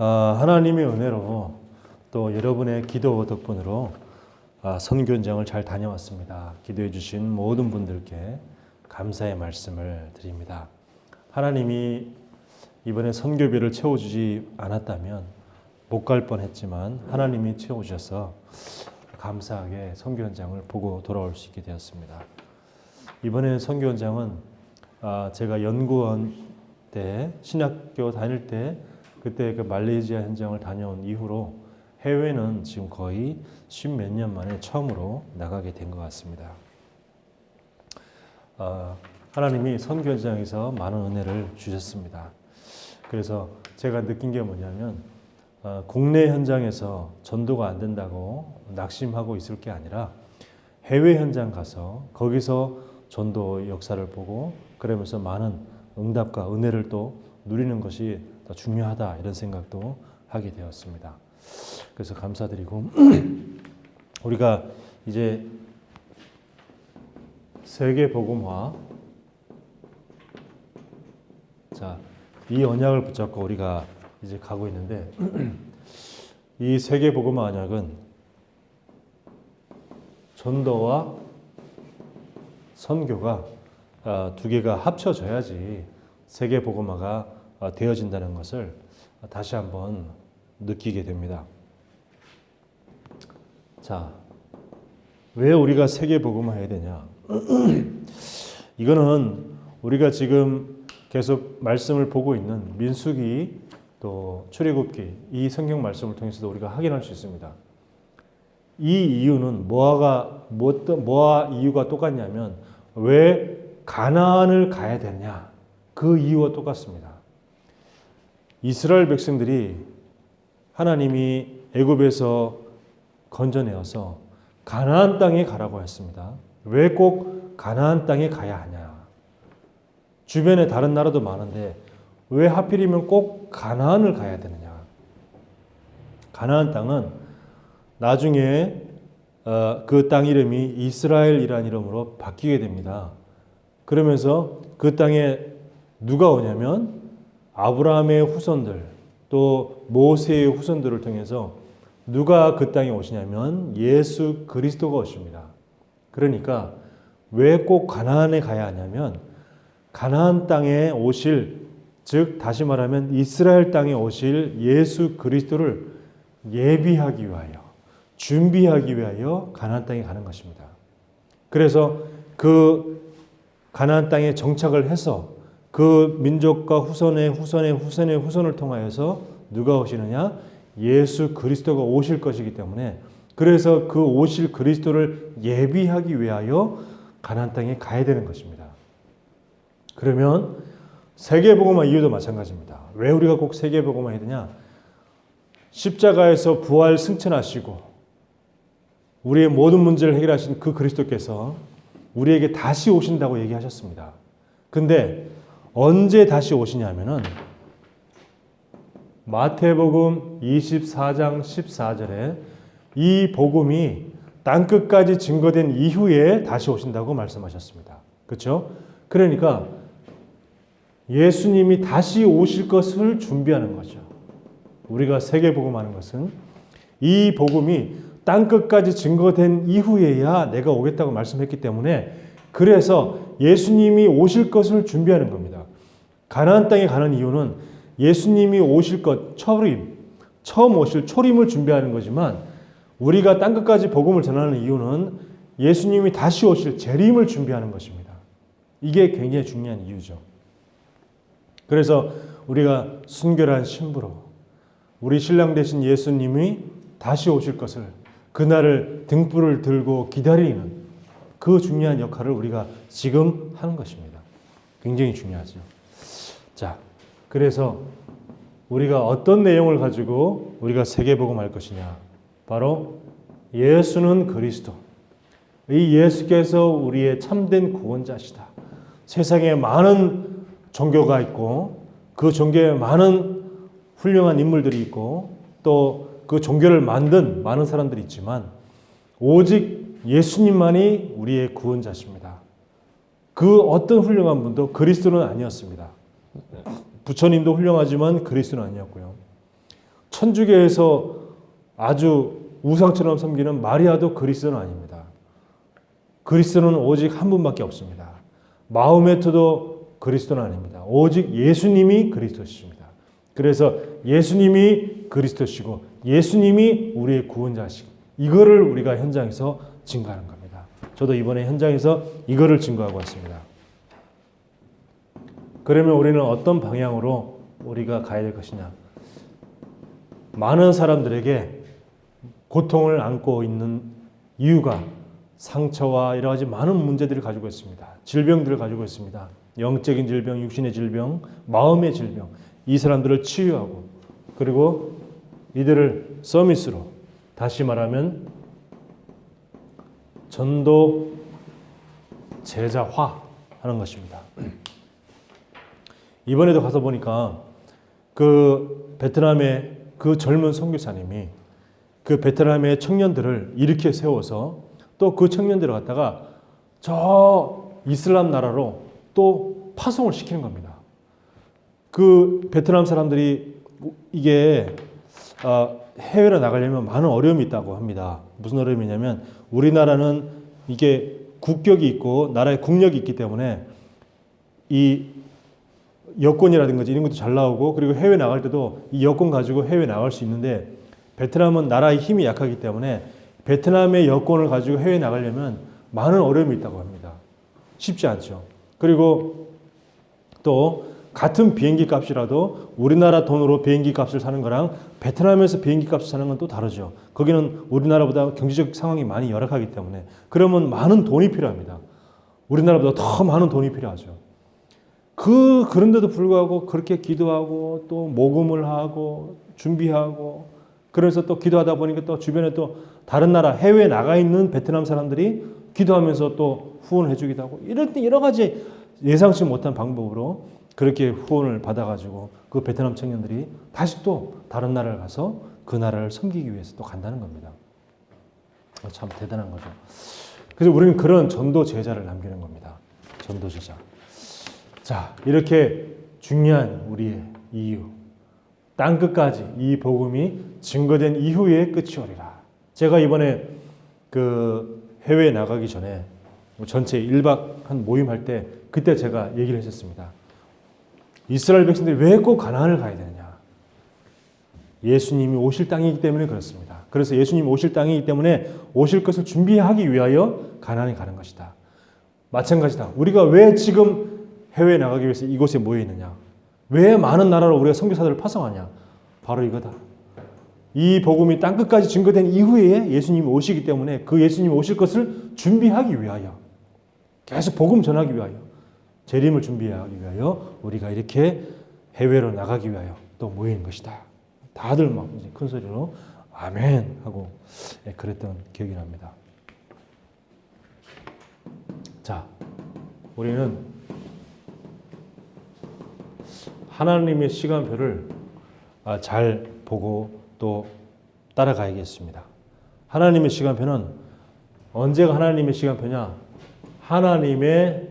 하나님의 은혜로 또 여러분의 기도 덕분으로 선교 현장을 잘 다녀왔습니다. 기도해 주신 모든 분들께 감사의 말씀을 드립니다. 하나님이 이번에 선교비를 채워주지 않았다면 못 갈 뻔했지만 하나님이 채워주셔서 감사하게 선교 현장을 보고 돌아올 수 있게 되었습니다. 이번에 선교 현장은 제가 연구원 때 신학교 다닐 때 그때 그 말레이시아 현장을 다녀온 이후로 해외는 지금 거의 10몇 년 만에 처음으로 나가게 된 것 같습니다. 하나님이 선교 현장에서 많은 은혜를 주셨습니다. 그래서 제가 느낀 게 뭐냐면 국내 현장에서 전도가 안 된다고 낙심하고 있을 게 아니라 해외 현장 가서 거기서 전도 역사를 보고 그러면서 많은 응답과 은혜를 또 누리는 것이 더 중요하다 이런 생각도 하게 되었습니다. 그래서 감사드리고 우리가 이제 세계복음화 이 언약을 붙잡고 우리가 이제 가고 있는데 이 세계복음화 언약은 전도와 선교가 두 개가 합쳐져야지 세계복음화가 되어진다는 것을 다시 한번 느끼게 됩니다. 왜 우리가 세계복음화 해야 되냐? 이거는 우리가 지금 계속 말씀을 보고 있는 민수기 또 출애굽기 이 성경 말씀을 통해서도 우리가 확인할 수 있습니다. 이 이유는 뭐와 이유가 똑같냐면 왜 가나안을 가야 되냐? 그 이유와 똑같습니다. 이스라엘 백성들이 하나님이 애굽에서 건져내어서 가나안 땅에 가라고 했습니다. 왜 꼭 가나안 땅에 가야 하냐? 주변에 다른 나라도 많은데 왜 하필이면 꼭 가나안을 가야 되느냐? 가나안 땅은 나중에 그 땅 이름이 이스라엘이라는 이름으로 바뀌게 됩니다. 그러면서 그 땅에 누가 오냐면 아브라함의 후손들 또 모세의 후손들을 통해서 누가 그 땅에 오시냐면 예수 그리스도가 오십니다. 그러니까 왜 꼭 가나안에 가야 하냐면 가나안 땅에 오실, 즉 다시 말하면 이스라엘 땅에 오실 예수 그리스도를 예비하기 위하여, 준비하기 위하여 가나안 땅에 가는 것입니다. 그래서 그 가나안 땅에 정착을 해서 그 민족과 후손의 후손을 통하여서 누가 오시느냐? 예수 그리스도가 오실 것이기 때문에 그래서 그 오실 그리스도를 예비하기 위하여 가나안 땅에 가야 되는 것입니다. 그러면 세계복음화 이유도 마찬가지입니다. 왜 우리가 꼭 세계복음화 해야 되냐? 십자가에서 부활 승천하시고 우리의 모든 문제를 해결하신 그 그리스도께서 우리에게 다시 오신다고 얘기하셨습니다. 근데 언제 다시 오시냐면은 마태복음 24장 14절에 이 복음이 땅끝까지 증거된 이후에 다시 오신다고 말씀하셨습니다. 그렇죠? 그러니까 예수님이 다시 오실 것을 준비하는 거죠. 우리가 세계복음하는 것은 이 복음이 땅끝까지 증거된 이후에야 내가 오겠다고 말씀했기 때문에 그래서 예수님이 오실 것을 준비하는 겁니다. 가나안 땅에 가는 이유는 예수님이 오실 것, 처음 오실 초림을 준비하는 거지만 우리가 땅끝까지 복음을 전하는 이유는 예수님이 다시 오실 재림을 준비하는 것입니다. 이게 굉장히 중요한 이유죠. 그래서 우리가 순결한 신부로 우리 신랑 되신 예수님이 다시 오실 것을 그날을 등불을 들고 기다리는 그 중요한 역할을 우리가 지금 하는 것입니다. 굉장히 중요하죠. 그래서 우리가 어떤 내용을 가지고 우리가 세계복음할 것이냐? 바로 예수는 그리스도. 이 예수께서 우리의 참된 구원자시다. 세상에 많은 종교가 있고 그 종교에 많은 훌륭한 인물들이 있고 또 그 종교를 만든 많은 사람들이 있지만 오직 예수님만이 우리의 구원자십니다. 그 어떤 훌륭한 분도 그리스도는 아니었습니다. 부처님도 훌륭하지만 그리스도는 아니었고요. 천주교에서 아주 우상처럼 섬기는 마리아도 그리스도는 아닙니다. 그리스도는 오직 한 분밖에 없습니다. 마호메트도 그리스도는 아닙니다. 오직 예수님이 그리스도십니다. 그래서 예수님이 그리스도시고 예수님이 우리의 구원자시고 이거를 우리가 현장에서 증거하는 겁니다. 저도 이번에 현장에서 이거를 증거하고 왔습니다. 그러면 우리는 어떤 방향으로 우리가 가야 될 것이냐? 많은 사람들에게 고통을 안고 있는 이유가 상처와 여러 가지 많은 문제들을 가지고 있습니다. 질병들을 가지고 있습니다. 영적인 질병, 육신의 질병, 마음의 질병. 이 사람들을 치유하고 그리고 이들을 서밋으로 다시 말하면 전도 제자화하는 것입니다. 이번에도 가서 보니까 그 베트남의 그 젊은 선교사님이 그 베트남의 청년들을 일으켜 세워서 또 그 청년들을 갖다가 저 이슬람 나라로 또 파송을 시키는 겁니다. 그 베트남 사람들이 이게 해외로 나가려면 많은 어려움이 있다고 합니다. 무슨 어려움이냐면 우리나라는 이게 국격이 있고 나라의 국력이 있기 때문에 이 여권이라든지 이런 것도 잘 나오고 그리고 해외 나갈 때도 이 여권 가지고 해외 나갈 수 있는데 베트남은 나라의 힘이 약하기 때문에 베트남의 여권을 가지고 해외 나가려면 많은 어려움이 있다고 합니다. 쉽지 않죠. 그리고 또 같은 비행기 값이라도 우리나라 돈으로 비행기 값을 사는 거랑 베트남에서 비행기 값을 사는 건 또 다르죠. 거기는 우리나라보다 경제적 상황이 많이 열악하기 때문에 그러면 많은 돈이 필요합니다. 우리나라보다 더 많은 돈이 필요하죠. 그런데도 불구하고 그렇게 기도하고 또 모금을 하고 준비하고 그래서 또 기도하다 보니까 또 주변에 또 다른 나라 해외에 나가 있는 베트남 사람들이 기도하면서 또 후원을 해주기도 하고 이럴 때 여러 가지 예상치 못한 방법으로 그렇게 후원을 받아가지고 그 베트남 청년들이 다시 또 다른 나라를 가서 그 나라를 섬기기 위해서 또 간다는 겁니다. 참 대단한 거죠. 그래서 우리는 그런 전도 제자를 남기는 겁니다. 전도 제자. 자, 이렇게 중요한 우리의 이유. 땅끝까지 이 복음이 증거된 이후에 끝이 오리라. 제가 이번에 그 해외에 나가기 전에 전체 1박 한 모임할 때 그때 제가 얘기를 했었습니다. 이스라엘 백성들이 왜 꼭 가나안을 가야 되느냐? 예수님이 오실 땅이기 때문에 그렇습니다. 그래서 예수님이 오실 땅이기 때문에 오실 것을 준비하기 위하여 가나안에 가는 것이다. 마찬가지다. 우리가 왜 지금 해외에 나가기 위해서 이곳에 모여 있느냐? 왜 많은 나라로 우리가 선교사들을 파송하냐? 바로 이거다. 이 복음이 땅끝까지 증거된 이후에 예수님이 오시기 때문에 그 예수님이 오실 것을 준비하기 위하여 계속 복음 전하기 위하여 재림을 준비하기 위하여 우리가 이렇게 해외로 나가기 위하여 또 모이는 것이다. 다들 막 이제 큰 소리로 아멘 하고 그랬던 기억이 납니다. 자, 우리는 하나님의 시간표를 잘 보고 또 따라가야겠습니다. 하나님의 시간표는 언제가 하나님의 시간표냐? 하나님의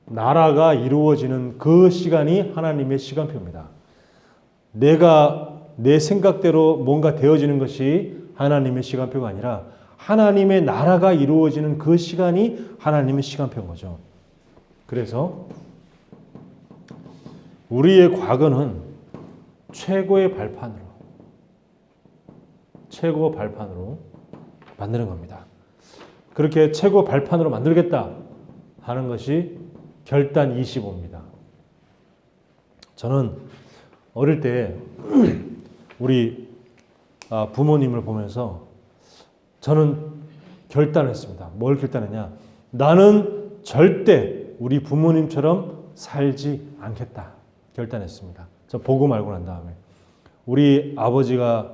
나라가 이루어지는 그 시간이 하나님의 시간표입니다. 내가 내 생각대로 뭔가 되어지는 것이 하나님의 시간표가 아니라 하나님의 나라가 이루어지는 그 시간이 하나님의 시간표인 거죠. 그래서 우리의 과거는 최고의 발판으로 만드는 겁니다. 그렇게 최고 발판으로 만들겠다 하는 것이 결단 25입니다. 저는 어릴 때 우리 부모님을 보면서 저는 결단했습니다. 뭘 결단했냐? 나는 절대 우리 부모님처럼 살지 않겠다. 결단했습니다. 저 복음 알고 난 다음에 우리 아버지가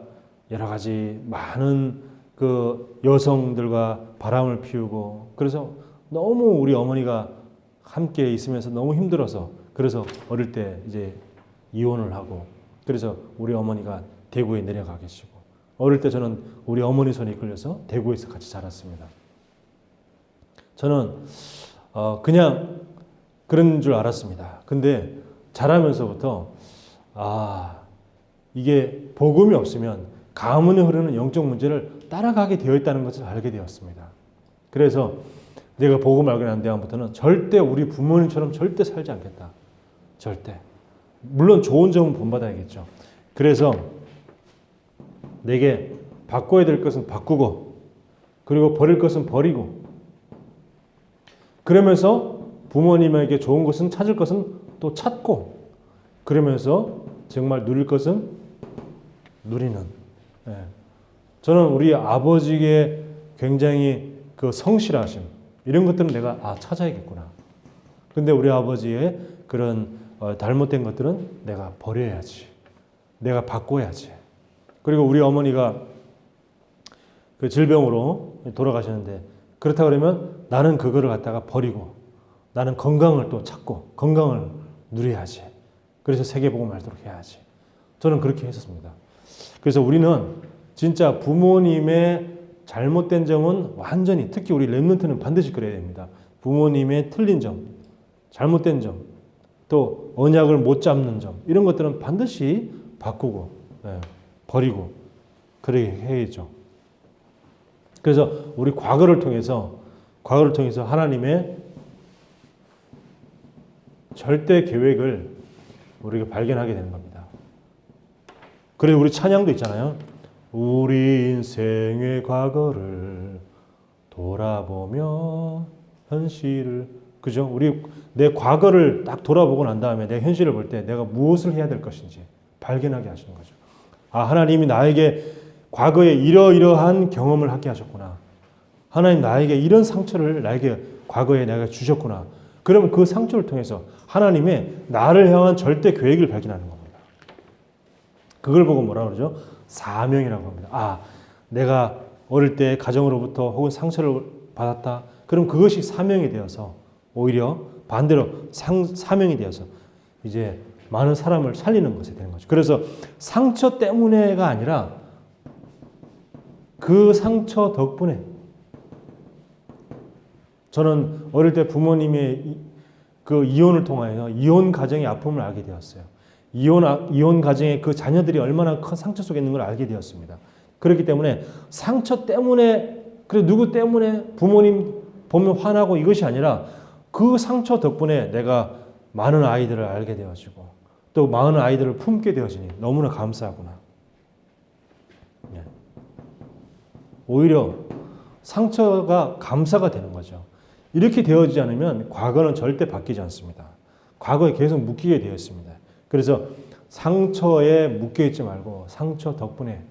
여러 가지 많은 그 여성들과 바람을 피우고 그래서 너무 우리 어머니가 함께 있으면서 너무 힘들어서 그래서 어릴 때 이제 이혼을 하고 그래서 우리 어머니가 대구에 내려가 계시고 어릴 때 저는 우리 어머니 손에 이끌려서 대구에서 같이 자랐습니다. 저는 그냥 그런 줄 알았습니다. 근데 자라면서부터 이게 복음이 없으면 가문에 흐르는 영적 문제를 따라가게 되어 있다는 것을 알게 되었습니다. 그래서 내가 복음을 알게 난 다음부터는 절대 우리 부모님처럼 절대 살지 않겠다. 절대. 물론 좋은 점은 본받아야겠죠. 그래서 내게 바꿔야 될 것은 바꾸고 그리고 버릴 것은 버리고 그러면서 부모님에게 좋은 것은 찾을 것은 또 찾고 그러면서 정말 누릴 것은 누리는. 예. 저는 우리 아버지의 굉장히 그 성실하심 이런 것들은 내가 찾아야겠구나. 근데 우리 아버지의 그런 잘못된 것들은 내가 버려야지. 내가 바꿔야지. 그리고 우리 어머니가 그 질병으로 돌아가셨는데 그렇다 그러면 나는 그거를 갖다가 버리고 나는 건강을 또 찾고 건강을 누려야지. 그래서 세계복음을 알도록 해야지. 저는 그렇게 했었습니다. 그래서 우리는 진짜 부모님의 잘못된 점은 완전히 특히 우리 렘넌트는 반드시 그래야 됩니다. 부모님의 틀린 점, 잘못된 점, 또 언약을 못 잡는 점 이런 것들은 반드시 바꾸고 버리고 그렇게 해야죠. 그래서 우리 과거를 통해서 하나님의 절대 계획을 우리가 발견하게 되는 겁니다. 그래서 우리 찬양도 있잖아요. 우리 인생의 과거를 돌아보며 현실을 그죠? 우리 내 과거를 딱 돌아보고 난 다음에 내 현실을 볼 때 내가 무엇을 해야 될 것인지 발견하게 하시는 거죠. 하나님이 나에게 과거에 이러이러한 경험을 하게 하셨구나. 하나님 나에게 이런 상처를 나에게 과거에 내가 주셨구나. 그러면 그 상처를 통해서 하나님의 나를 향한 절대 계획을 발견하는 겁니다. 그걸 보고 뭐라 그러죠? 사명이라고 합니다. 내가 어릴 때 가정으로부터 혹은 상처를 받았다. 그럼 그것이 사명이 되어서 오히려 반대로 사명이 되어서 이제 많은 사람을 살리는 것이 되는 거죠. 그래서 상처 때문에가 아니라 그 상처 덕분에 저는 어릴 때 부모님의 그 이혼을 통하여 이혼 가정의 아픔을 알게 되었어요. 이혼 가정의 그 자녀들이 얼마나 큰 상처 속에 있는 걸 알게 되었습니다. 그렇기 때문에 상처 때문에 그래 누구 때문에 부모님 보면 화나고 이것이 아니라 그 상처 덕분에 내가 많은 아이들을 알게 되어지고 또 많은 아이들을 품게 되어지니 너무나 감사하구나. 오히려 상처가 감사가 되는 거죠. 이렇게 되어지지 않으면 과거는 절대 바뀌지 않습니다. 과거에 계속 묶이게 되어 있습니다. 그래서 상처에 묶여있지 말고 상처 덕분에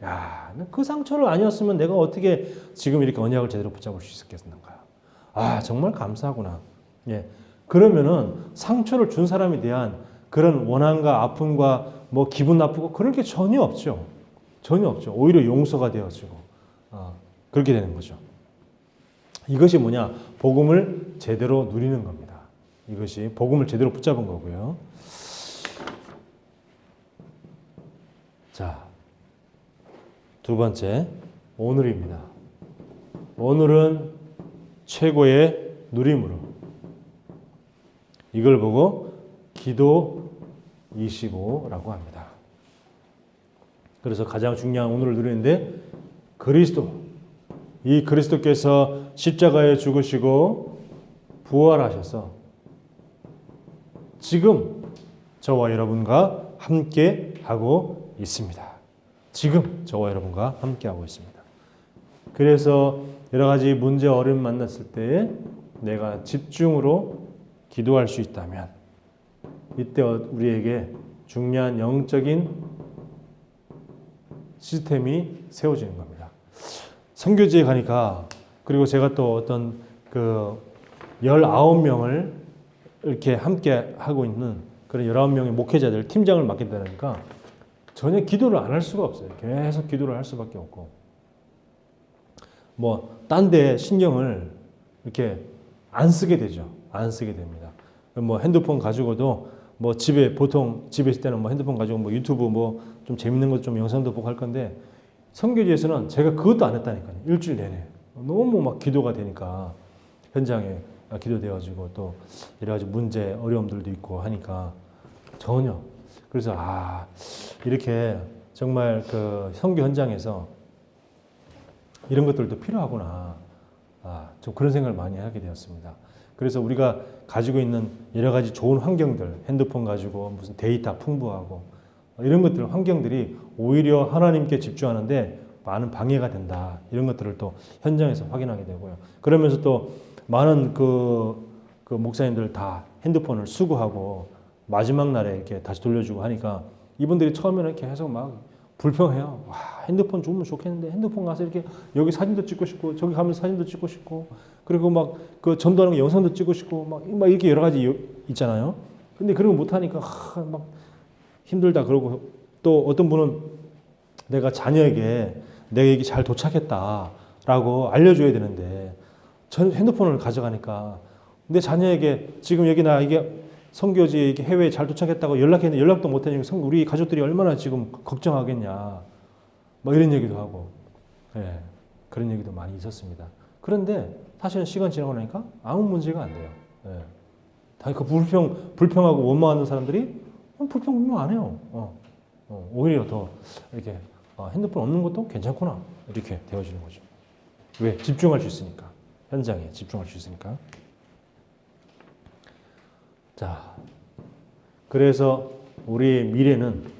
그 상처를 아니었으면 내가 어떻게 지금 이렇게 언약을 제대로 붙잡을 수 있었겠는가. 정말 감사하구나. 그러면은 상처를 준 사람에 대한 그런 원한과 아픔과 뭐 기분 나쁘고 그럴 게 전혀 없죠. 전혀 없죠. 오히려 용서가 되어지고 그렇게 되는 거죠. 이것이 뭐냐? 복음을 제대로 누리는 겁니다. 이것이 복음을 제대로 붙잡은 거고요. 자, 두 번째, 오늘입니다. 오늘은 최고의 누림으로. 이걸 보고 기도 25라고 합니다. 그래서 가장 중요한 오늘을 누리는데 이 그리스도께서 십자가에 죽으시고 부활하셔서 지금 저와 여러분과 함께 하고 있습니다. 지금 저와 여러분과 함께 하고 있습니다. 그래서 여러 가지 문제 어려움 만났을 때 내가 집중으로 기도할 수 있다면 이때 우리에게 중요한 영적인 시스템이 세워지는 겁니다. 선교지에 가니까 그리고 제가 또 어떤 19명을 이렇게 함께 하고 있는 그런 19명의 목회자들 팀장을 맡게 되니까 전혀 기도를 안 할 수가 없어요. 계속 기도를 할 수밖에 없고 딴 데 신경을 이렇게 안 쓰게 되죠. 안 쓰게 됩니다. 핸드폰 가지고도 보통 집에 있을 때는 핸드폰 가지고 유튜브 좀 재밌는 것 좀 영상도 보고 할 건데 선교지에서는 제가 그것도 안 했다니까요. 일주일 내내. 너무 막 기도가 되니까 현장에 기도되어지고 또 여러 가지 문제, 어려움들도 있고 하니까 전혀. 그래서 이렇게 정말 그 선교 현장에서 이런 것들도 필요하구나. 좀 그런 생각을 많이 하게 되었습니다. 그래서 우리가 가지고 있는 여러 가지 좋은 환경들, 핸드폰 가지고 무슨 데이터 풍부하고 이런 것들, 환경들이 오히려 하나님께 집중하는데 많은 방해가 된다. 이런 것들을 또 현장에서 확인하게 되고요. 그러면서 또 많은 그 목사님들 다 핸드폰을 수거하고 마지막 날에 이렇게 다시 돌려주고 하니까 이분들이 처음에는 계속 막 불평해요. 와, 핸드폰 주면 좋겠는데 핸드폰 가서 이렇게 여기 사진도 찍고 싶고 저기 가면서 사진도 찍고 싶고 그리고 막 그 전도하는 거 영상도 찍고 싶고 막 이렇게 여러 가지 있잖아요. 근데 그런 거 못하니까 막 힘들다 그러고 또 어떤 분은 내가 자녀에게 내 얘기 잘 도착했다라고 알려줘야 되는데 전 핸드폰을 가져가니까 내 자녀에게 지금 여기 나 이게 선교지 이게 해외에 잘 도착했다고 연락했는데 연락도 못하니까 우리 가족들이 얼마나 지금 걱정하겠냐 뭐 이런 얘기도 하고 예, 그런 얘기도 많이 있었습니다. 그런데 사실은 시간 지나고 나니까 아무 문제가 안 돼요. 예. 다 그 불평하고 원망하는 사람들이 불평 안 해요. 오히려 더 이렇게 핸드폰 없는 것도 괜찮구나 이렇게 되어지는 거죠. 왜? 집중할 수 있으니까. 현장에 집중할 수 있으니까. 자, 그래서 우리의 미래는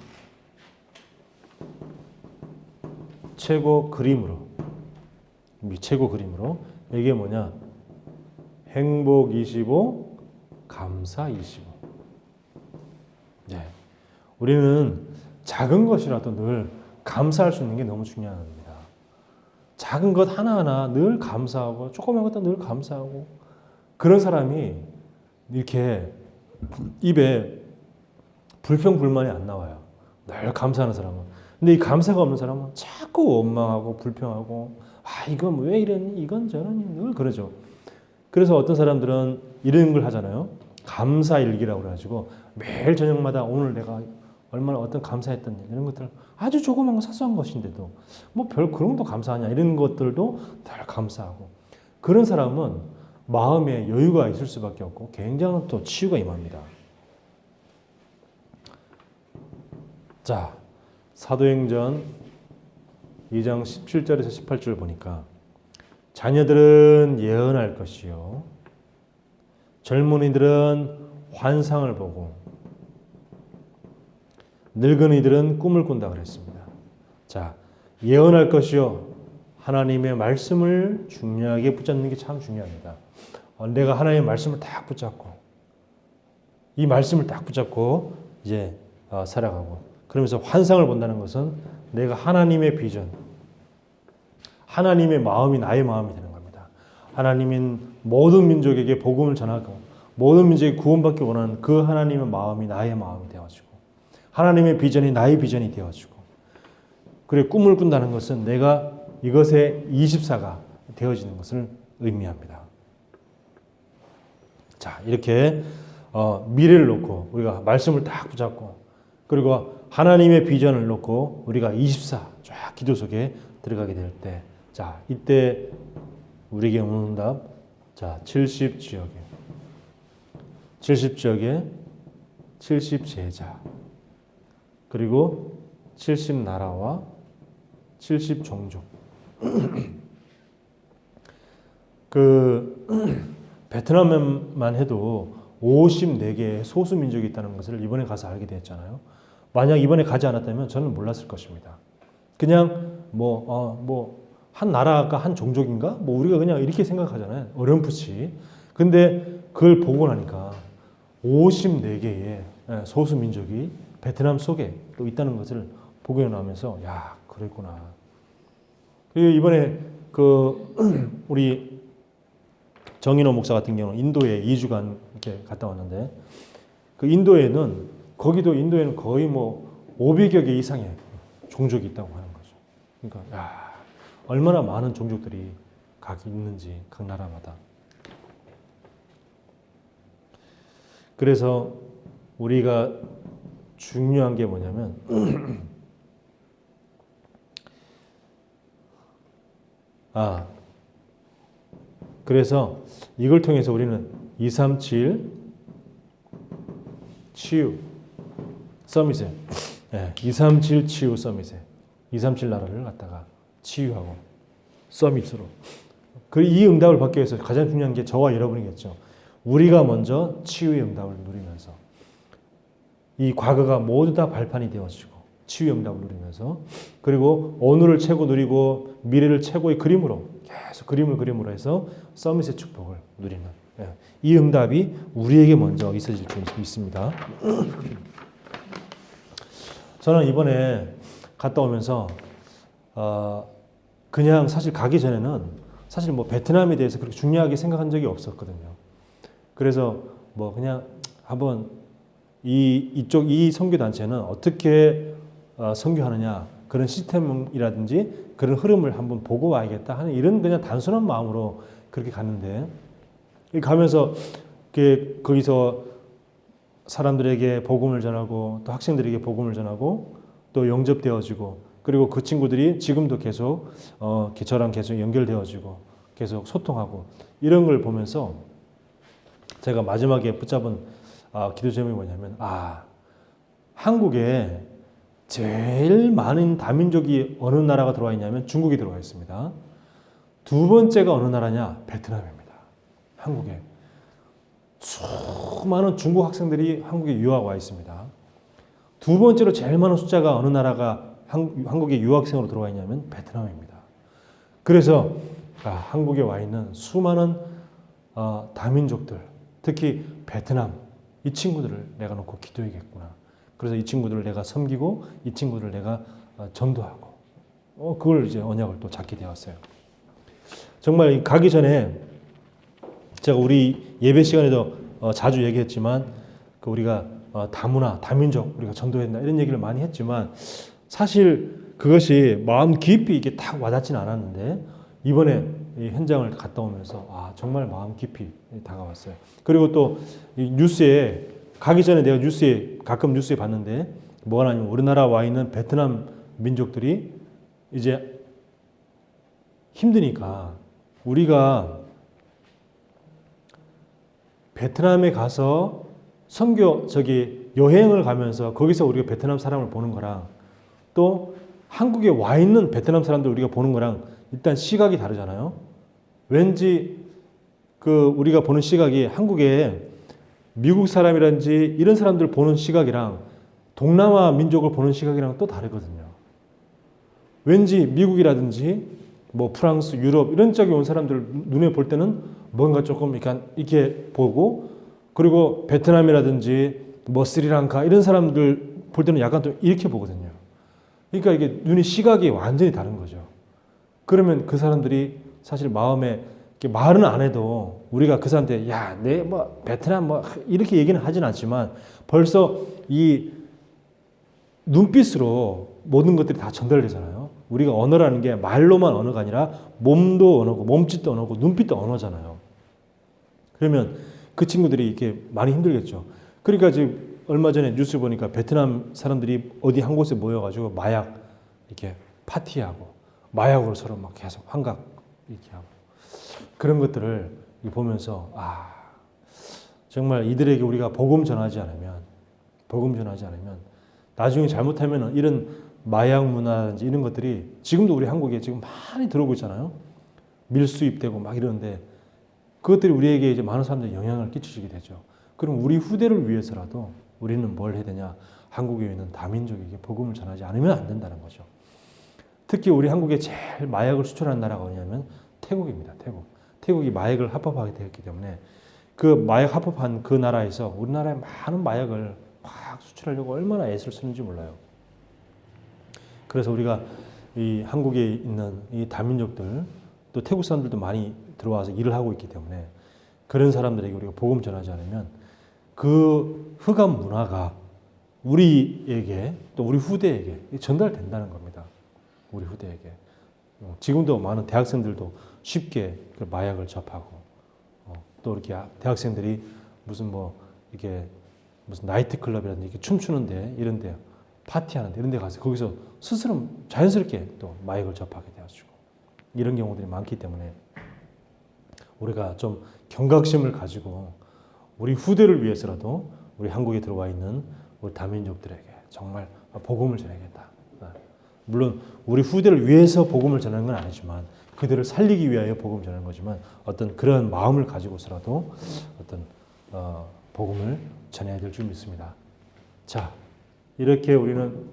최고 그림으로 이게 뭐냐? 행복 25, 감사 25. 네. 우리는 작은 것이라도 늘 감사할 수 있는 게 너무 중요한 겁니다. 작은 것 하나하나 늘 감사하고 조그만 것도 늘 감사하고 그런 사람이 이렇게 입에 불평불만이 안 나와요. 늘 감사하는 사람은. 근데 이 감사가 없는 사람은 자꾸 원망하고 불평하고 이건 왜 이랬니? 이건 저러니? 늘 그러죠. 그래서 어떤 사람들은 이런 걸 하잖아요. 감사일기라고 그래가지고 매일 저녁마다 오늘 내가 얼마나 어떤 감사했던 일 이런 것들 아주 조그만 거 사소한 것인데도 뭐 별 그런 것도 감사하냐 이런 것들도 다 감사하고 그런 사람은 마음에 여유가 있을 수밖에 없고 굉장한 또 치유가 임합니다. 자, 사도행전 2장 17절에서 18절 보니까 자녀들은 예언할 것이요 젊은이들은 환상을 보고 늙은이들은 꿈을 꾼다 그랬습니다. 자, 예언할 것이요 하나님의 말씀을 중요하게 붙잡는 게 참 중요합니다. 내가 하나님의 말씀을 딱 붙잡고 이 말씀을 딱 붙잡고 이제 살아가고 그러면서 환상을 본다는 것은 내가 하나님의 비전, 하나님의 마음이 나의 마음이 되는 겁니다. 하나님인 모든 민족에게 복음을 전하고 모든 민족이 구원받기 원하는 그 하나님의 마음이 나의 마음이 되어지고 하나님의 비전이 나의 비전이 되어지고 그래 꿈을 꾼다는 것은 내가 이것의 24가 되어지는 것을 의미합니다. 자, 이렇게 미래를 놓고 우리가 말씀을 딱 붙잡고 그리고 하나님의 비전을 놓고 우리가 24 쫙 기도 속에 들어가게 될 때, 자, 이때 우리에게 오는 답, 자, 70지역에 70제자 그리고 70나라와 70종족 베트남만 해도 54개의 소수민족이 있다는 것을 이번에 가서 알게 됐잖아요. 만약 이번에 가지 않았다면 저는 몰랐을 것입니다. 그냥 한 나라가 한 종족인가? 우리가 그냥 이렇게 생각하잖아요. 어렴풋이. 근데 그걸 보고 나니까 54개의 소수민족이 베트남 속에 또 있다는 것을 보고 나면서 야, 그랬구나. 그리고 이번에 우리 정인호 목사 같은 경우는 인도에 2주간 이렇게 갔다 왔는데 인도에는 거의 500여 개 이상의 종족이 있다고 하는 거죠. 그러니까 야, 얼마나 많은 종족들이 각 있는지 각 나라마다. 그래서 우리가 중요한 게 뭐냐면 그래서 이걸 통해서 우리는 237 치유 서밋에 237 치유 서밋에 237 나라를 갖다가 치유하고 서밋으로. 이 응답을 받기 위해서 가장 중요한 게 저와 여러분이겠죠. 우리가 먼저 치유의 응답을 누리면서 이 과거가 모두 다 발판이 되어지고 치유의 응답을 누리면서 그리고 오늘을 최고 누리고 미래를 최고의 그림으로 계속 그림을 그림으로 해서 서밋의 축복을 누리는 이 응답이 우리에게 먼저 있어질 줄 믿습니다. 저는 이번에 갔다 오면서 그냥 사실 가기 전에는 사실 뭐 베트남에 대해서 그렇게 중요하게 생각한 적이 없었거든요. 그래서 뭐 그냥 한번 이쪽 이 선교 단체는 어떻게 선교하느냐 그런 시스템이라든지 그런 흐름을 한번 보고 와야겠다 하는 이런 그냥 단순한 마음으로 그렇게 갔는데 가면서 거기서 사람들에게 복음을 전하고 또 학생들에게 복음을 전하고 또 영접되어지고 그리고 그 친구들이 지금도 계속 저랑 계속 연결되어지고 계속 소통하고 이런 걸 보면서 제가 마지막에 붙잡은 기도 제목이 뭐냐면 한국에 제일 많은 다민족이 어느 나라가 들어와 있냐면 중국이 들어와 있습니다. 두 번째가 어느 나라냐? 베트남입니다. 한국에 수많은 중국 학생들이 한국에 유학 와 있습니다. 두 번째로 제일 많은 숫자가 어느 나라가 한국에 유학생으로 들어와 있냐면 베트남입니다. 그래서 한국에 와 있는 수많은 다민족들, 특히 베트남 이 친구들을 내가 놓고 기도해야겠구나. 그래서 이 친구들을 내가 섬기고 이 친구들을 내가 전도하고 그걸 이제 언약을 또 잡게 되었어요. 정말 가기 전에 제가 우리 예배 시간에도 자주 얘기했지만 우리가 다문화, 다민족 우리가 전도했나 이런 얘기를 많이 했지만 사실 그것이 마음 깊이 이게 딱 와닿지는 않았는데 이번에 이 현장을 갔다 오면서 정말 마음 깊이 다가왔어요. 그리고 또 이 뉴스에 가기 전에 내가 가끔 뉴스에 봤는데 뭐가 나냐면 우리나라 와 있는 베트남 민족들이 이제 힘드니까 우리가 베트남에 가서 여행을 가면서 거기서 우리가 베트남 사람을 보는 거랑 또 한국에 와 있는 베트남 사람들 우리가 보는 거랑 일단 시각이 다르잖아요. 왠지 우리가 보는 시각이 한국에 미국 사람이라든지 이런 사람들 보는 시각이랑 동남아 민족을 보는 시각이랑 또 다르거든요. 왠지 미국이라든지 뭐 프랑스, 유럽 이런 쪽에 온 사람들 눈에 볼 때는 뭔가 조금 이렇게 보고 그리고 베트남이라든지 뭐 스리랑카 이런 사람들 볼 때는 약간 또 이렇게 보거든요. 그러니까 이게 눈의 시각이 완전히 다른 거죠. 그러면 그 사람들이 사실 마음에 말은 안 해도 우리가 그 사람한테 내 뭐 베트남 뭐 이렇게 얘기는 하진 않지만 벌써 이 눈빛으로 모든 것들이 다 전달되잖아요. 우리가 언어라는 게 말로만 언어가 아니라 몸도 언어고 몸짓도 언어고 눈빛도 언어잖아요. 그러면 그 친구들이 이렇게 많이 힘들겠죠. 그러니까 지금 얼마 전에 뉴스 보니까 베트남 사람들이 어디 한 곳에 모여가지고 마약 이렇게 파티하고 마약으로 서로 막 계속 환각 이렇게 하고 그런 것들을 보면서 정말 이들에게 우리가 복음 전하지 않으면 나중에 잘못하면 이런 마약 문화든지 이런 것들이 지금도 우리 한국에 지금 많이 들어오고 있잖아요. 밀수입되고 막 이러는데 그것들이 우리에게 이제 많은 사람들이 영향을 끼치게 되죠. 그럼 우리 후대를 위해서라도 우리는 뭘 해야 되냐? 한국에 있는 다민족에게 복음을 전하지 않으면 안 된다는 거죠. 특히 우리 한국에 제일 마약을 수출하는 나라가 어디냐면 태국입니다. 태국이 마약을 합법하게 되었기 때문에 그 마약 합법한 그 나라에서 우리나라에 많은 마약을 막 수출하려고 얼마나 애를 쓰는지 몰라요. 그래서 우리가 이 한국에 있는 이 다민족들 또 태국 사람들도 많이 들어와서 일을 하고 있기 때문에 그런 사람들에게 우리가 복음 전하지 않으면 그 흑암 문화가 우리에게 또 우리 후대에게 전달된다는 겁니다. 우리 후대에게. 지금도 많은 대학생들도 쉽게 그 마약을 접하고 또 이렇게 대학생들이 무슨 나이트 클럽이라든지 이렇게 춤추는데 이런데 파티하는데 이런 데 가서 거기서 스스로 자연스럽게 또 마약을 접하게 되어지고 이런 경우들이 많기 때문에 우리가 좀 경각심을 가지고 우리 후대를 위해서라도 우리 한국에 들어와 있는 우리 다민족들에게 정말 복음을 전하겠다. 물론 우리 후대를 위해서 복음을 전하는 건 아니지만 그들을 살리기 위하여 복음을 전하는 거지만 어떤 그런 마음을 가지고서라도 어떤 복음을 전해야 될 줄 믿습니다. 자, 이렇게 우리는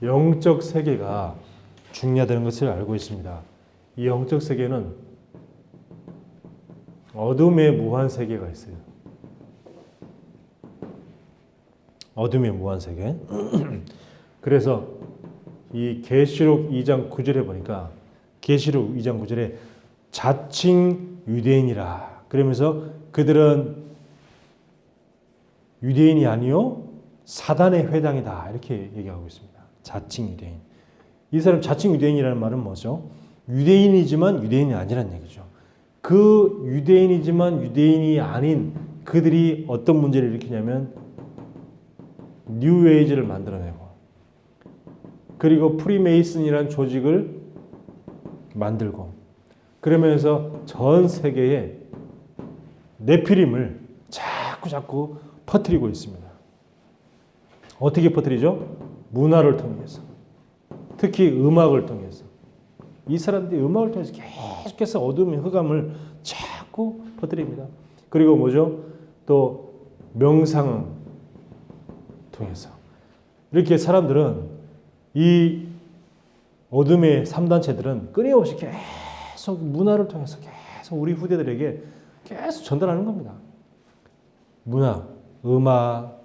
영적 세계가 중요하다는 것을 알고 있습니다. 이 영적 세계는 어둠의 무한 세계가 있어요. 어둠의 무한 세계. 그래서 이 계시록 2장 9절에 보니까 계시록 2장 9절에 자칭 유대인이라 그러면서 그들은 유대인이 아니요 사단의 회당이다 이렇게 얘기하고 있습니다. 자칭 유대인. 이 사람 자칭 유대인이라는 말은 뭐죠? 유대인이지만 유대인이 아니라는 얘기죠. 그 유대인이지만 유대인이 아닌 그들이 어떤 문제를 일으키냐면 뉴에이지를 만들어내고 그리고 프리메이슨이라는 조직을 만들고 그러면서 전 세계에 네피림을 자꾸 퍼뜨리고 있습니다. 어떻게 퍼뜨리죠? 문화를 통해서. 특히 음악을 통해서. 이 사람들이 음악을 통해서 계속해서 어둠의 흑암을 자꾸 퍼뜨립니다. 그리고 뭐죠? 또 명상을 통해서. 이렇게 사람들은 이 어둠의 3단체들은 끊임없이 계속 문화를 통해서 계속 우리 후대들에게 계속 전달하는 겁니다. 문화, 음악,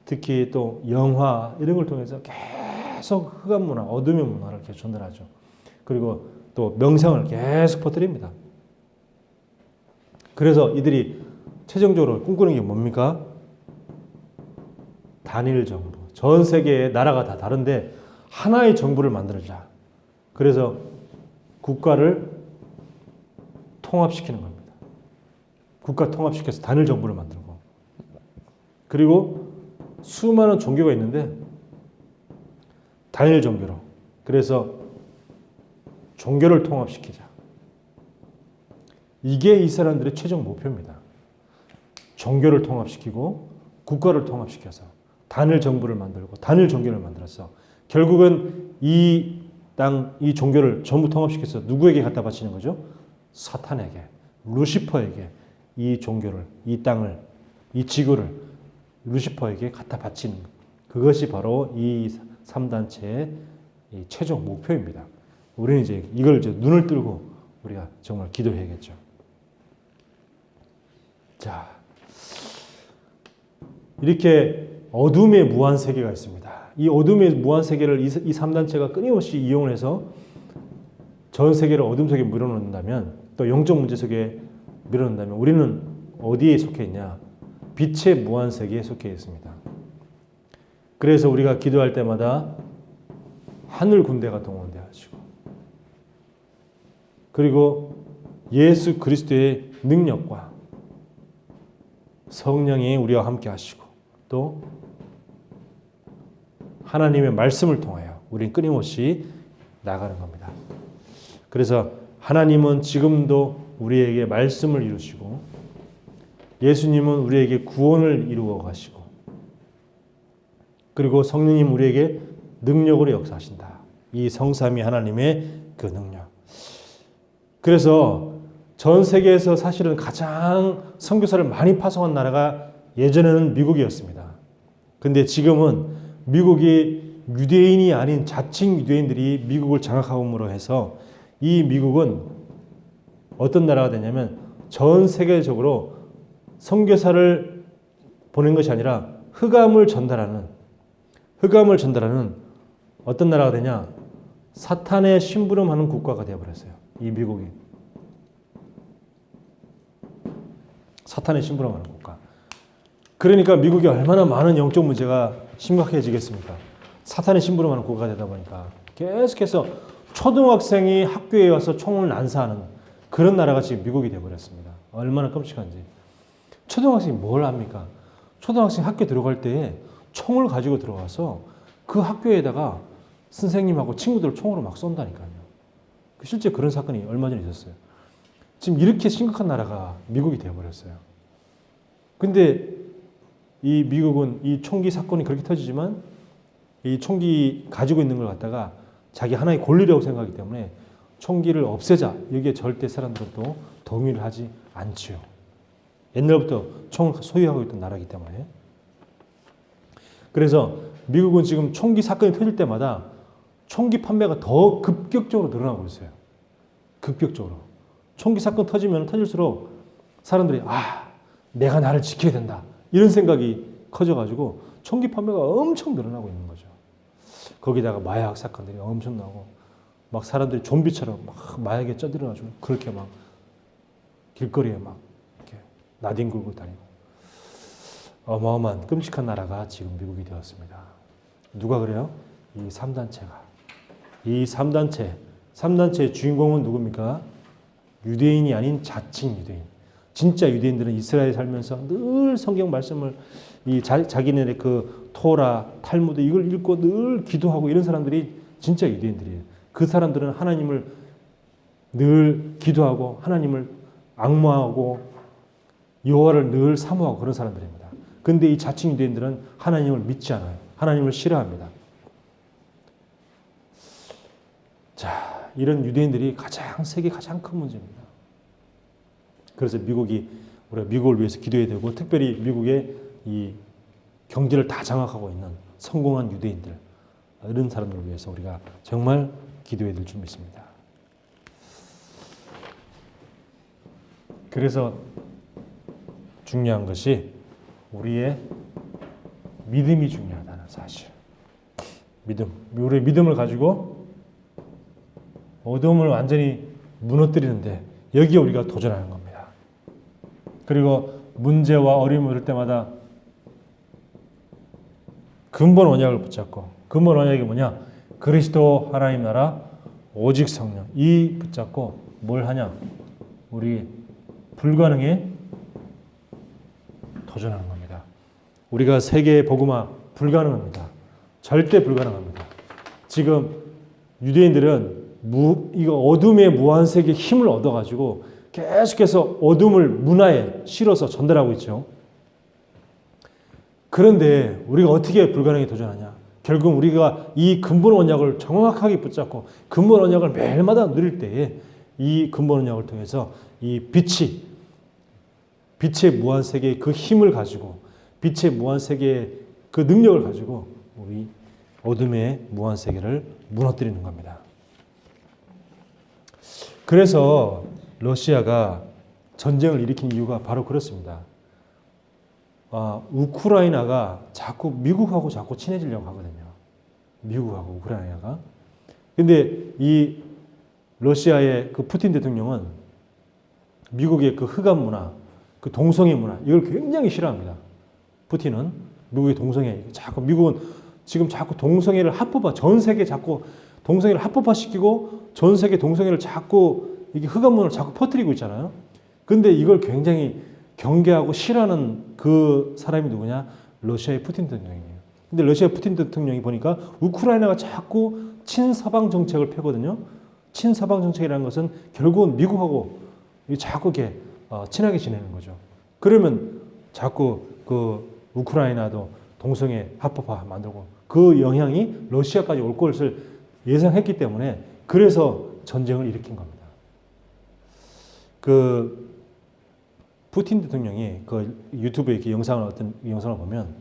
특히 또 영화 이런 걸 통해서 계속 흑암 문화, 어둠의 문화를 계속 전달하죠. 그리고 또 명상을 계속 퍼뜨립니다. 그래서 이들이 최종적으로 꿈꾸는 게 뭡니까? 단일 정부. 전 세계의 나라가 다 다른데 하나의 정부를 만들자. 그래서 국가를 통합시키는 겁니다. 국가 통합시켜서 단일 정부를 만들고 그리고 수많은 종교가 있는데 단일 종교로 그래서 종교를 통합시키자. 이게 이 사람들의 최종 목표입니다. 종교를 통합시키고 국가를 통합시켜서 단일 정부를 만들고 단일 종교를 만들어서 결국은 이 종교를 전부 통합시켜서 누구에게 갖다 바치는 거죠? 사탄에게, 루시퍼에게 이 종교를, 이 땅을, 이 지구를 루시퍼에게 갖다 바치는 그것이 바로 이 3단체의 최종 목표입니다. 우리는 이제 이걸 이제 눈을 뜨고 우리가 정말 기도해야겠죠. 자, 이렇게 어둠의 무한 세계가 있습니다. 이 어둠의 무한 세계를 이 3단체가 끊임없이 이용을 해서 전 세계를 어둠 속에 밀어넣는다면 또 영적 문제 속에 밀어넣는다면 우리는 어디에 속해 있냐? 빛의 무한 세계에 속해 있습니다. 그래서 우리가 기도할 때마다 하늘 군대가 동원되어지고 그리고 예수 그리스도의 능력과 성령이 우리와 함께 하시고 또 하나님의 말씀을 통하여 우리는 끊임없이 나가는 겁니다. 그래서 하나님은 지금도 우리에게 말씀을 이루시고 예수님은 우리에게 구원을 이루어 가시고 그리고 성령님 우리에게 능력으로 역사하신다. 이 성삼위 하나님의 그 능력. 그래서 전 세계에서 사실은 가장 선교사를 많이 파송한 나라가 예전에는 미국이었습니다. 근데 지금은 미국이 유대인이 아닌 자칭 유대인들이 미국을 장악함으로 해서 이 미국은 어떤 나라가 되냐면 전 세계적으로 선교사를 보낸 것이 아니라 흑암을 전달하는 어떤 나라가 되냐? 사탄의 심부름하는 국가가 되어버렸어요. 이 미국이. 사탄의 심부름하는 국가. 그러니까 미국이 얼마나 많은 영적 문제가 심각해지겠습니까? 사탄의 심부름하는 국가가 되다 보니까 계속해서 초등학생이 학교에 와서 총을 난사하는 그런 나라가 지금 미국이 되어버렸습니다. 얼마나 끔찍한지. 초등학생이 뭘 합니까? 초등학생 학교 들어갈 때에 총을 가지고 들어가서 그 학교에다가 선생님하고 친구들을 총으로 막 쏜다니까요. 실제 그런 사건이 얼마 전에 있었어요. 지금 이렇게 심각한 나라가 미국이 되어버렸어요. 근데 이 미국은 이 총기 사건이 그렇게 터지지만 이 총기 가지고 있는 걸 갖다가 자기 하나의 권리라고 생각하기 때문에 총기를 없애자. 여기에 절대 사람들은 또 동의를 하지 않지요. 옛날부터 총을 소유하고 있던 나라이기 때문에. 그래서 미국은 지금 총기 사건이 터질 때마다 총기 판매가 더 급격적으로 늘어나고 있어요. 급격적으로. 총기 사건 터지면 터질수록 사람들이 내가 나를 지켜야 된다. 이런 생각이 커져가지고 총기 판매가 엄청 늘어나고 있는 거죠. 거기다가 마약 사건들이 엄청 나고 막 사람들이 좀비처럼 막 마약에 쪄들어가지고 그렇게 막 길거리에 막 이렇게 나뒹굴고 다니고 어마어마한 끔찍한 나라가 지금 미국이 되었습니다. 누가 그래요? 이 3단체가. 이 3단체의 주인공은 누굽니까? 유대인이 아닌 자칭 유대인. 진짜 유대인들은 이스라엘에 살면서 늘 성경 말씀을 자기네의 그 토라, 탈무드 이걸 읽고 늘 기도하고 이런 사람들이 진짜 유대인들이에요. 그 사람들은 하나님을 늘 기도하고 하나님을 앙모하고 여호와를 늘 사모하고 그런 사람들입니다. 근데 이 자칭 유대인들은 하나님을 믿지 않아요. 하나님을 싫어합니다. 자, 이런 유대인들이 세계 가장 큰 문제입니다. 그래서 우리가 미국을 위해서 기도해야 되고 특별히 미국의 이 경제를 다 장악하고 있는 성공한 유대인들 이런 사람들을 위해서 우리가 정말 기도해야 될 줄 믿습니다. 그래서 중요한 것이 우리의 믿음이 중요하다는 사실. 우리의 믿음을 가지고 어둠을 완전히 무너뜨리는데 여기에 우리가 도전하는 겁니다. 그리고 문제와 어려움이 올 때마다 근본 언약을 붙잡고 근본 언약이 뭐냐? 그리스도 하나님 나라 오직 성령 이 붙잡고 뭘 하냐? 우리 불가능에 도전하는 겁니다. 우리가 세계의 복음화 불가능합니다. 절대 불가능합니다. 지금 유대인들은 이거 어둠의 무한세계의 힘을 얻어가지고 계속해서 어둠을 문화에 실어서 전달하고 있죠. 그런데 우리가 어떻게 불가능에 도전하냐? 결국 우리가 이 근본 언약을 정확하게 붙잡고 근본 언약을 매일마다 누릴 때에 이 근본 언약을 통해서 이 빛의 무한세계의 그 힘을 가지고 빛의 무한세계의 그 능력을 가지고 우리 어둠의 무한세계를 무너뜨리는 겁니다. 그래서 러시아가 전쟁을 일으킨 이유가 바로 그렇습니다. 우크라이나가 자꾸 미국하고 자꾸 친해지려고 하거든요. 미국하고 우크라이나가. 근데 이 러시아의 그 푸틴 대통령은 미국의 그 흑암 문화, 그 동성애 문화 이걸 굉장히 싫어합니다. 푸틴은 미국의 동성애 미국은 지금 자꾸 동성애를 합법화 전 세계 자꾸 동성애를 합법화시키고 전 세계 동성애를 자꾸 이게 흑암 문화를 자꾸 퍼뜨리고 있잖아요. 근데 이걸 굉장히 경계하고 싫어하는 그 사람이 누구냐? 러시아의 푸틴 대통령이에요. 근데 러시아 푸틴 대통령이 보니까 우크라이나가 자꾸 친서방 정책을 펴거든요. 친서방 정책이라는 것은 결국은 미국하고 자꾸 이렇게 친하게 지내는 거죠. 그러면 자꾸 그 우크라이나도 동성애 합법화 만들고 그 영향이 러시아까지 올 것을 예상했기 때문에 그래서 전쟁을 일으킨 겁니다. 그 푸틴 대통령이 그 유튜브에 이렇게 어떤 영상을 보면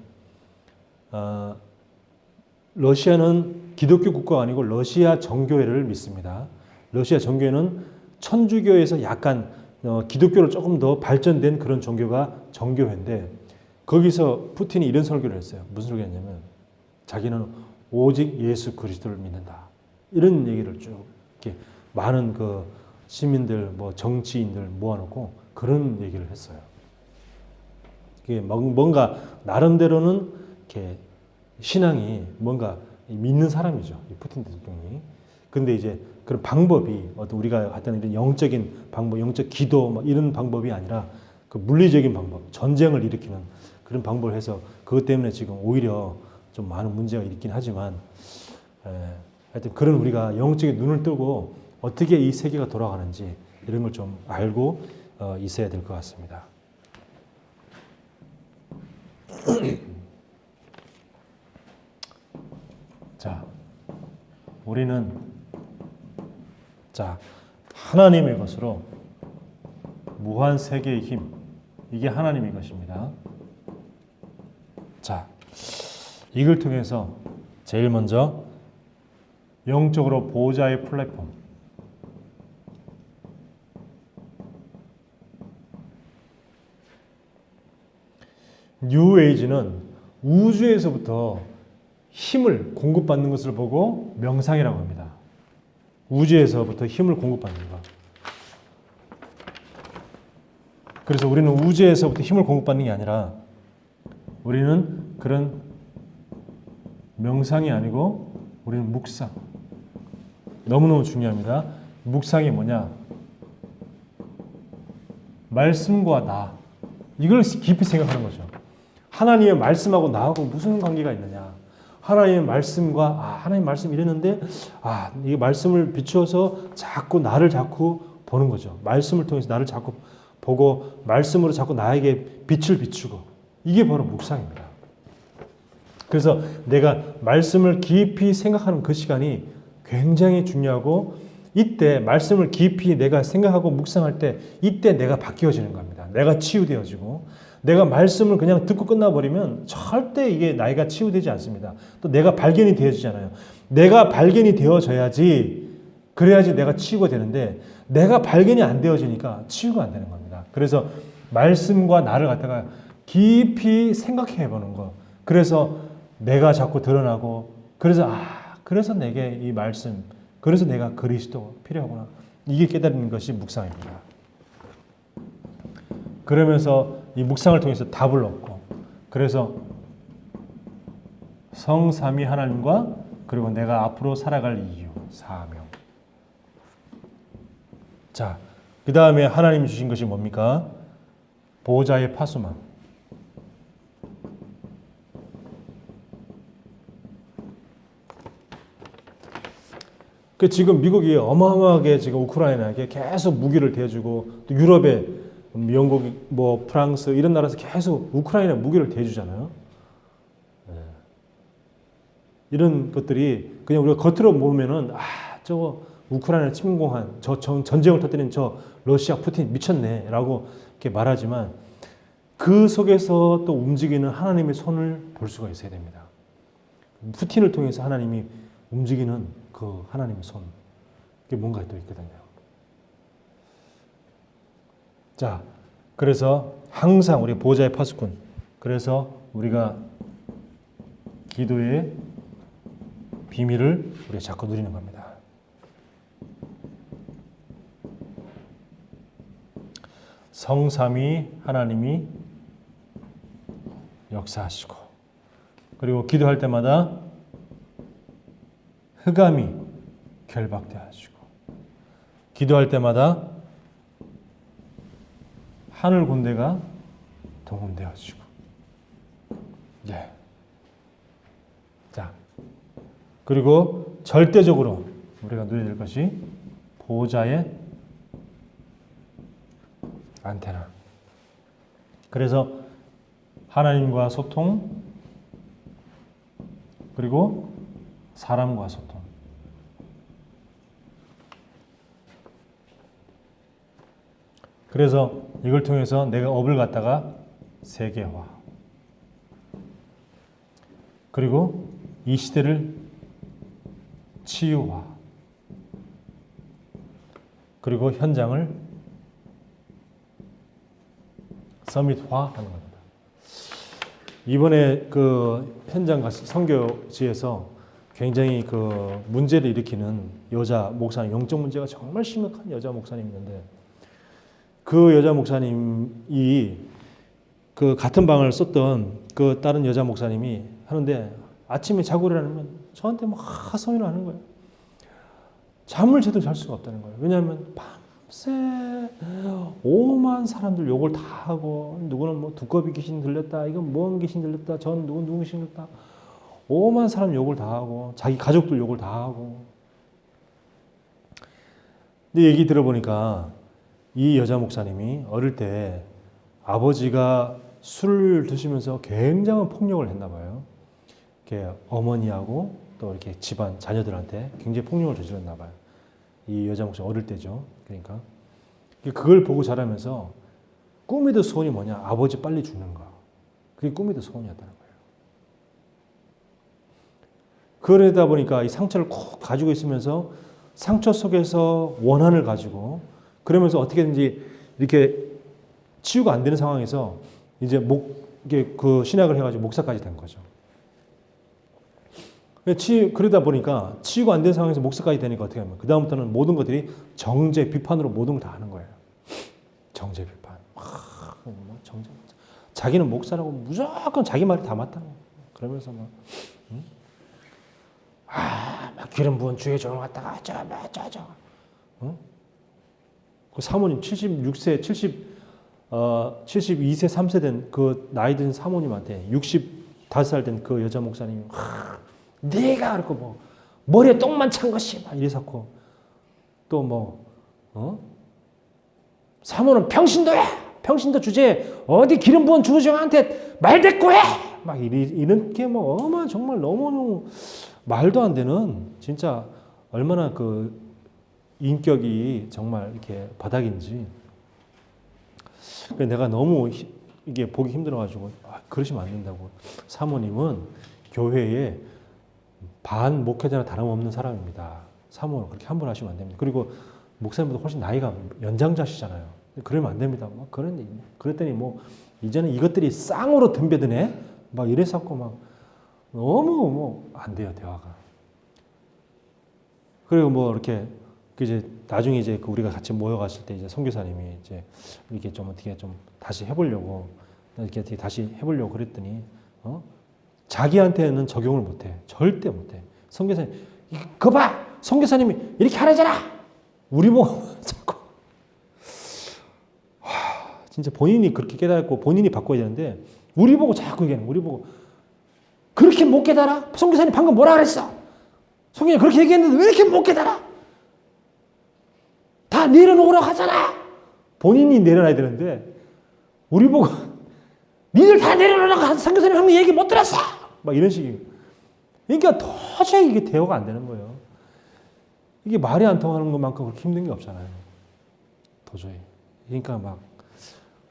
러시아는 기독교 국가가 아니고 러시아 정교회를 믿습니다. 러시아 정교회는 천주교에서 약간 기독교로 조금 더 발전된 그런 종교가 정교회인데 거기서 푸틴이 이런 설교를 했어요. 무슨 설교를 했냐면 자기는 오직 예수 그리스도를 믿는다. 이런 얘기를 쭉 이렇게 많은 그 시민들, 정치인들 모아놓고 그런 얘기를 했어요. 이게 뭔가 나름대로는 이렇게 신앙이 뭔가 믿는 사람이죠. 이 푸틴 대통령이. 근데 이제 그런 방법이 어떤 우리가 하던 이런 영적인 방법, 영적 기도 이런 방법이 아니라 그 물리적인 방법, 전쟁을 일으키는 그런 방법을 해서 그것 때문에 지금 오히려 좀 많은 문제가 있긴 하지만 하여튼 그런 우리가 영적인 눈을 뜨고 어떻게 이 세계가 돌아가는지 이런 걸 좀 알고 있어야 될 것 같습니다. 자, 우리는 하나님의 것으로 무한 세계의 힘, 이게 하나님의 것입니다. 자, 이걸 통해서 제일 먼저 영적으로 보호자의 플랫폼, 뉴에이지는 우주에서부터 힘을 공급받는 것을 보고 명상이라고 합니다. 우주에서부터 힘을 공급받는 것. 그래서 우리는 우주에서부터 힘을 공급받는 게 아니라 우리는 그런 명상이 아니고 우리는 묵상. 너무너무 중요합니다. 묵상이 뭐냐? 말씀과 나. 이걸 깊이 생각하는 거죠. 하나님의 말씀하고 나하고 무슨 관계가 있느냐? 하나님의 말씀과 하나님 말씀 이랬는데 이 말씀을 비추어서 자꾸 나를 자꾸 보는 거죠. 말씀을 통해서 나를 자꾸 보고 말씀으로 자꾸 나에게 빛을 비추고 이게 바로 묵상입니다. 그래서 내가 말씀을 깊이 생각하는 그 시간이 굉장히 중요하고 이때 말씀을 깊이 내가 생각하고 묵상할 때 이때 내가 바뀌어지는 겁니다. 내가 치유되어지고 내가 말씀을 그냥 듣고 끝나버리면 절대 이게 나이가 치유되지 않습니다. 또 내가 발견이 되어지잖아요. 내가 발견이 되어져야지 그래야지 내가 치유가 되는데 내가 발견이 안 되어지니까 치유가 안 되는 겁니다. 그래서 말씀과 나를 갖다가 깊이 생각해 보는 거. 그래서 내가 자꾸 드러나고 그래서 내게 이 말씀 그래서 내가 그리스도 필요하구나. 이게 깨달는 것이 묵상입니다. 그러면서 이 묵상을 통해서 답을 얻고 그래서 성삼위 하나님과 그리고 내가 앞으로 살아갈 이유, 사명. 자, 그 다음에 하나님이 주신 것이 뭡니까? 보호자의 파수망. 지금 미국이 어마어마하게 지금 우크라이나에게 계속 무기를 대주고 또 유럽에 영국, 프랑스 이런 나라에서 계속 우크라이나 무기를 대주잖아요. 이런 것들이 그냥 우리가 겉으로 보면은 저거 우크라이나 침공한 저 전쟁을 터뜨린 저 러시아 푸틴 미쳤네라고 이렇게 말하지만 그 속에서 또 움직이는 하나님의 손을 볼 수가 있어야 됩니다. 푸틴을 통해서 하나님이 움직이는 그 하나님의 손, 그게 뭔가 또 있거든요. 자, 그래서 항상 우리 보호자의 파수꾼, 그래서 우리가 기도의 비밀을 우리가 자꾸 누리는 겁니다. 성삼위 하나님이 역사하시고 그리고 기도할 때마다 흑암이 결박되어지고 기도할 때마다 하늘 군대가 동원되어지고 자, 그리고 절대적으로 우리가 누려야 될 것이 보호자의 안테나. 그래서 하나님과 소통 그리고 사람과 소통. 그래서 이걸 통해서 내가 업을 갖다가 세계화. 그리고 이 시대를 치유화. 그리고 현장을 서밋화 하는 겁니다. 이번에 그 현장 선교지에서 굉장히 그 문제를 일으키는 여자 목사님, 영적 문제가 정말 심각한 여자 목사님이 있는데 그 여자 목사님이 그 같은 방을 썼던 그 다른 여자 목사님이 하는데 아침에 자고 일어나면 저한테 막 하소연을 하는 거예요. 잠을 제대로 잘 수가 없다는 거예요. 왜냐하면 밤새 오만 사람들 욕을 다 하고 누구는 뭐 두꺼비 귀신 들렸다, 이건 뭔 귀신 들렸다, 전 누구 귀신 들렸다. 오만 사람 욕을 다 하고 자기 가족들 욕을 다 하고. 근데 얘기 들어보니까 이 여자 목사님이 어릴 때 아버지가 술을 드시면서 굉장한 폭력을 했나 봐요. 이렇게 어머니하고 또 이렇게 집안 자녀들한테 굉장히 폭력을 저질렀나 봐요. 이 여자 목사 어릴 때죠. 그러니까 그걸 보고 자라면서 꿈에도 소원이 뭐냐? 아버지 빨리 죽는 거. 그게 꿈에도 소원이었다는 거예요. 그러다 보니까 이 상처를 꼭 가지고 있으면서 상처 속에서 원한을 가지고 그러면서 어떻게든지 이렇게 치유가 안 되는 상황에서 이제 이게 그 신학을 해가지고 목사까지 된 거죠. 그러다 보니까 치유가 안 된 상황에서 목사까지 되니까 어떻게 하면 그 다음부터는 모든 것들이 정죄, 비판으로 모든 걸 다 하는 거예요. 정죄, 비판. 정죄. 자기는 목사라고 무조건 자기 말이 다 맞다고. 그러면서 막, 막 기름 부은 주의 종을 갖다가 어쩌. 그 사모님 76세, 72세, 3세 된 그 나이 든 사모님한테 65살 된 그 여자 목사님이 네가 그렇고 뭐 머리에 똥만 찬 것이 막 이래서고 또 사모는 평신도 주제에 어디 기름 부은 주정한테 말대꾸해 막 이런 게 뭐 정말 너무 말도 안 되는 진짜 얼마나 그 인격이 정말 이렇게 바닥인지. 내가 너무 이게 보기 힘들어가지고 그러시면 안 된다고. 사모님은 교회에 반 목회자나 다름없는 사람입니다. 사모는 그렇게 함부로 하시면 안 됩니다. 그리고 목사님보다 훨씬 나이가 연장자시잖아요. 그러면 안 됩니다. 막 그랬더니 이제는 이것들이 쌍으로 덤벼드네. 막 이랬었고 막 너무 안 돼요 대화가. 그리고 이렇게 이제 나중에 이제 우리가 같이 모여갔을 때 이제 선교사님이 이제 이렇게 좀 어떻게 좀 다시 해보려고 그랬더니 자기한테는 적용을 못해. 절대 못해. 선교사님 그거 봐 선교사님이 이렇게 하라잖아. 우리 보고 자꾸 진짜 본인이 그렇게 깨닫고 본인이 바꿔야 되는데 우리 보고 자꾸 얘기하는 우리 보고 그렇게 못 깨달아? 선교사님 방금 뭐라 그랬어? 선교사님 그렇게 얘기했는데 왜 이렇게 못 깨달아? 다 내려놓으라고 하잖아. 본인이 내려놔야 되는데 우리 보고 니들 다 내려놓으라고 한 선교사님 한 얘기 못 들었어. 막 이런 식이에요. 그러니까 도저히 이게 대화가 안 되는 거예요. 이게 말이 안 통하는 것만큼 그렇게 힘든 게 없잖아요. 도저히. 그러니까 막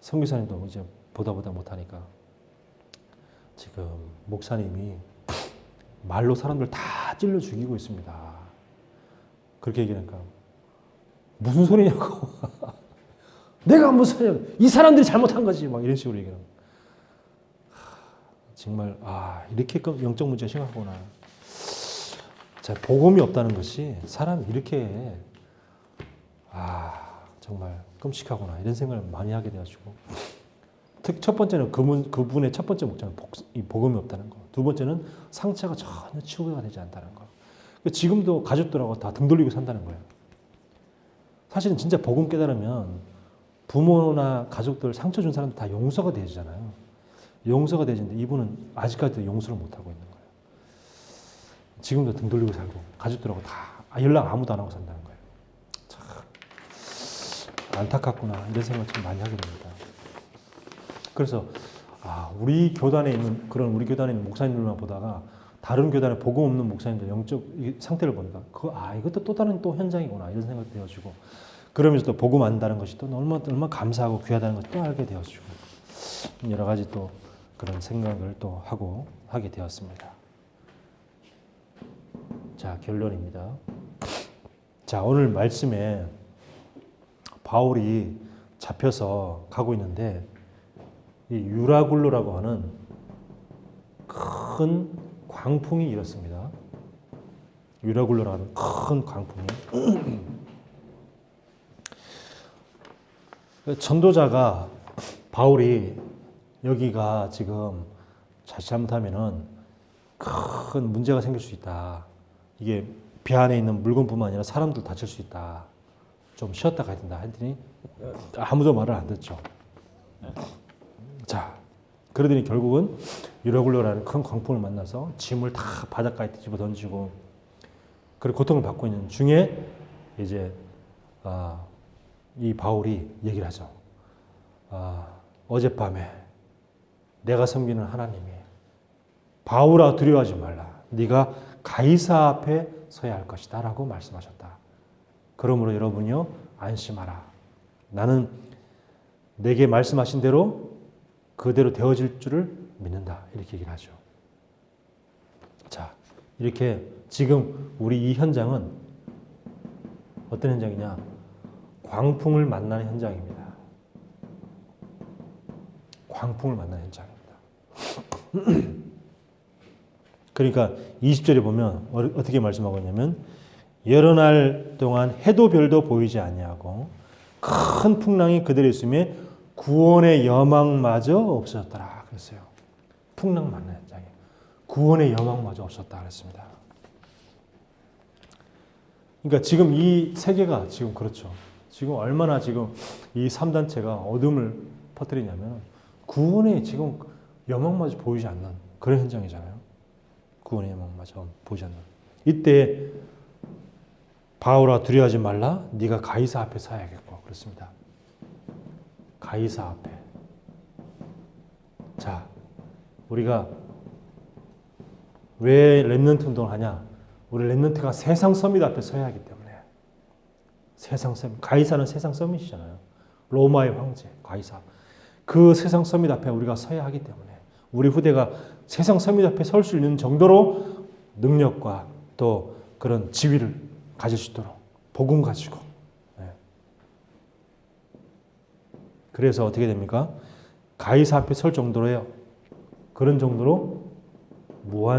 선교사님도 이제 보다 못하니까 지금 목사님이 말로 사람들 다 찔러 죽이고 있습니다. 그렇게 얘기하니까 무슨 소리냐고. 내가 무슨 소리냐고. 이 사람들이 잘못한 거지. 막 이런 식으로 얘기하는. 정말 이렇게 영적 문제가 심각하구나. 자, 복음이 없다는 것이 사람이 이렇게 정말 끔찍하구나 이런 생각을 많이 하게 돼가지고 첫 번째는 그분의 첫 번째 목적은 이 복음이 없다는 거. 두 번째는 상처가 전혀 치유가 되지 않다는 거. 지금도 가족들하고 다 등 돌리고 산다는 거예요. 사실은 진짜 복음 깨달으면 부모나 가족들 상처 준 사람들 다 용서가 되잖아요. 용서가 되는데 이분은 아직까지도 용서를 못하고 있는 거예요. 지금도 등 돌리고 살고 가족들하고 다 연락 아무도 안 하고 산다는 거예요. 참 안타깝구나 이런 생각을 좀 많이 하게 됩니다. 그래서 우리 교단에 있는 목사님들만 보다가 다른 교단에 복음 없는 목사님들 영적 상태를 보니까 이것도 또 다른 또 현장이구나 이런 생각이 되어지고 그러면서 또 복음 안다는 것이 또 얼마나 감사하고 귀하다는 것을 또 알게 되어지고 여러 가지 또 그런 생각을 또 하게 되었습니다. 자, 결론입니다. 자, 오늘 말씀에 바울이 잡혀서 가고 있는데 이 유라굴로라고 하는 큰 광풍이 일었습니다. 유라굴로라는 큰 광풍이. 전도자가 바울이 여기가 지금 잘못하면은 큰 문제가 생길 수 있다. 이게 배 안에 있는 물건뿐만 아니라 사람도 다칠 수 있다. 좀 쉬었다 가야 된다. 했더니 아무도 말을 안 듣죠. 자, 그러더니 결국은 유라굴로라는 큰 광풍을 만나서 짐을 다 바닷가에 집어 던지고 그리고 고통을 받고 있는 중에 이제 이 바울이 얘기를 하죠. 어젯밤에 내가 섬기는 하나님이에요. 바울아 두려워하지 말라. 네가 가이사 앞에 서야 할 것이다 라고 말씀하셨다. 그러므로 여러분이요 안심하라. 나는 내게 말씀하신 대로 그대로 되어질 줄을 믿는다. 이렇게 얘기를 하죠. 자, 이렇게 지금 우리 이 현장은 어떤 현장이냐? 광풍을 만나는 현장입니다. 광풍을 만나는 현장입니다. 그러니까 20절에 보면 어떻게 말씀하고 있냐면 여러 날 동안 해도 별도 보이지 아니하고 큰 풍랑이 그들의 있음에 구원의 여망마저 없어졌더라 그랬어요. 풍랑 만나는 현장에 구원의 여망마저 없었다 그랬습니다. 그러니까 지금 이 세계가 지금 그렇죠. 지금 얼마나 지금 이 3단체가 어둠을 퍼뜨리냐면 구원의 지금 여망마저 보이지 않는 그런 현장이잖아요. 구원의 여망마저 보이지 않는. 이때 바울아 두려워하지 말라. 네가 가이사 앞에 서야겠고 그렇습니다. 가이사 앞에. 자, 우리가 왜 렘넌트 운동을 하냐? 우리 렘넌트가 세상 서밋 앞에 서야 하기 때문에. 세상 서밋. 가이사는 세상 서밋이잖아요. 로마의 황제 가이사. 그 세상 서밋 앞에 우리가 서야 하기 때문에 우리 후대가 세상 서밋 앞에 설 수 있는 정도로 능력과 또 그런 지위를 가질 수 있도록 복음 가지고. 그래서 어떻게 됩니까? 가이사 앞에 설 정도로요. 그런 정도로 무한